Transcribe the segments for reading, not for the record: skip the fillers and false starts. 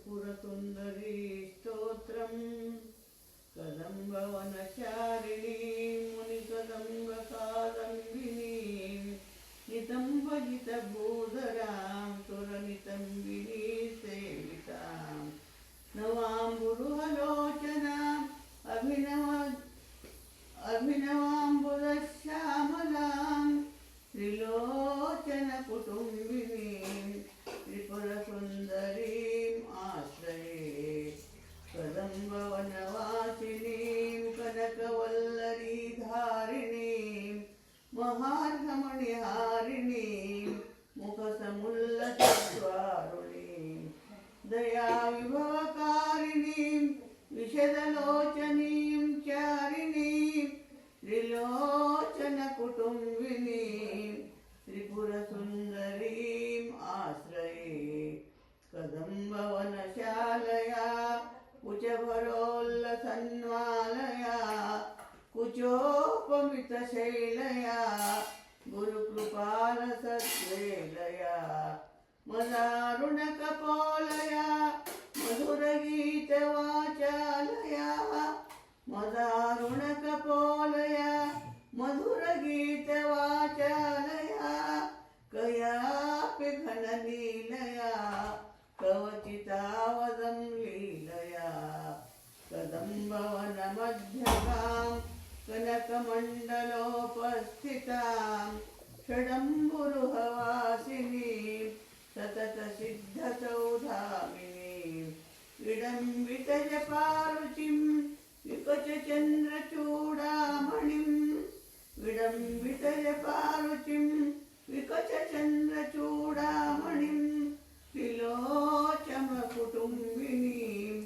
त्रिपुरसुन्दरी स्तोत्रम् कदम्बवनचारिणीं मुनिकदम्बकादम्बिनीं नितम्बजितभूधरां सुरनितम्बिनी सेवितां नवाम्बुरुहलोचनाम् अभिनवाम्बुदश्यामलां त्रिलोचनकुटुम्बिनीं त्रिपुरसुन्दरीम् आश्रये कदम्बवनवासिनीं कनकवल्लरीधारिणीं महार्घमणिहारिणीं मुखसमुल्लसद्वारुणीं दयाविभवकारिणीं विशदलोचनीं चारिणीं त्रिलोचनकुटुम्बिनीं त्रिपुरसुन्दरीम् आश्रये कदम्बवनशालया कुचभरोल्लसन्मालया कुचोपमितशैलया गुरुकृपालसत्वेलया मदारुणकपोलया मधुरगीतवाचालया मदारुणकपोलया मधुरगीतवाचालया कयापि घनलीलया कवचितावदं लीलया कदम्बवनमध्यगां कनकमण्डलोपस्थितां षडम्बुरुहवासिनीं सततसिद्धसौधामिनीं विडम्बितजपारुचिं विकचचन्द्रचूडामणिं विडम्बितजपारुचिं विकचचन्द्रचूडामणिं त्रिलोचनकुटुम्बिनीं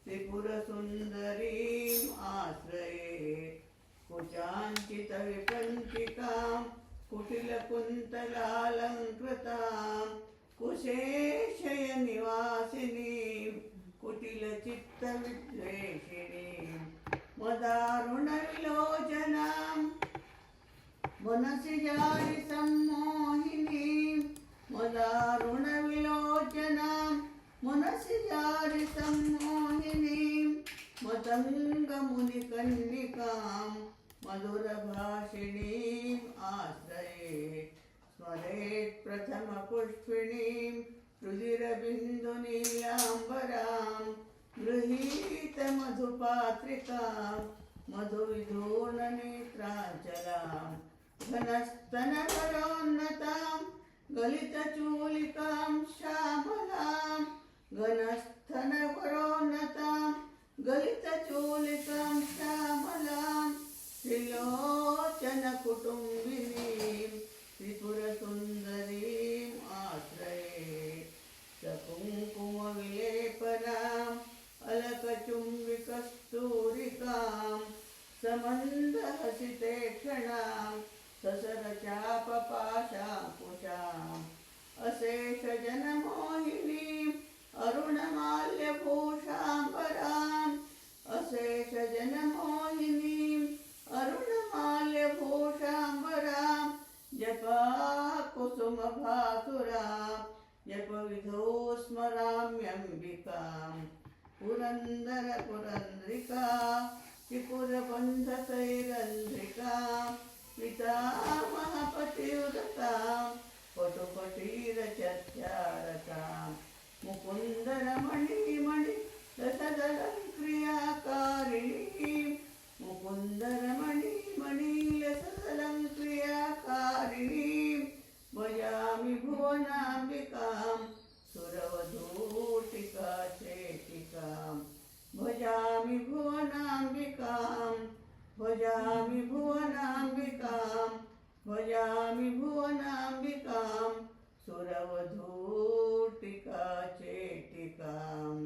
त्रिपुरसुन्दरीम् आश्रये कुचाञ्चितविपञ्चिकां कुटिलकुन्तलालङ्कृतां कुशेशयनिवासिनीं कुटिलचित्तविद्वेषिणीं मदारुणविलोचनां मनसि जारिसम्मोहिनीं मदारुणविलोचनां मनसि जारिसम्मोहिनीं मतङ्गमुनिकन्निकां मधुरभाषिणीम् आश्रये स्मरेत् प्रथमपुष्पिणीं रुधिरबिन्दुनीलाम्बरां गृहीतमधुपात्रिकां मधुविधूर्णनेत्राञ्चलां घनस्तनकरोन्नतां गलितचूलिकां श्यामलां घनस्तनकरोन्नतां गलितचूलिकां श्यामलां त्रिलोचनकुटुम्बिनीं त्रिपुरसुन्दरीम् आश्रये सकुङ्कुमविलेपनाम् अलकचुम्बिकस्तूरिकां समन्दहसितेक्षणां ससरचापपाशाङ्कुशाम् अशेषजनमोहिनीम् अरुणमाल्यभूषाम्बराम् अशेषजनमोहिनीम् अरुणमाल्यभूषाम्बरां जपाकुसुमभासुरां जपविधौ स्मराम्यम्बिकां पुरन्दरपुरन्द्रिका त्रिपुरबन्धसैरन्ध्रिकां पितामहपतिव्रतां पटुपटीरचर्चारतां मुकुन्दरमणिमणि रसदलङ्क्रियाकारिणीं मुकुन्दरमणिमणिलसदलङ्क्रियाकारिणीं भजामि भुवनाम्बिकां सुरवधूटिका चेटिकां भजामि भुवनाम्बिकां भजामि भुवनाम्बिकां भजामि भुवनाम्बिकां सुरवधूटिका चेटिकाम्।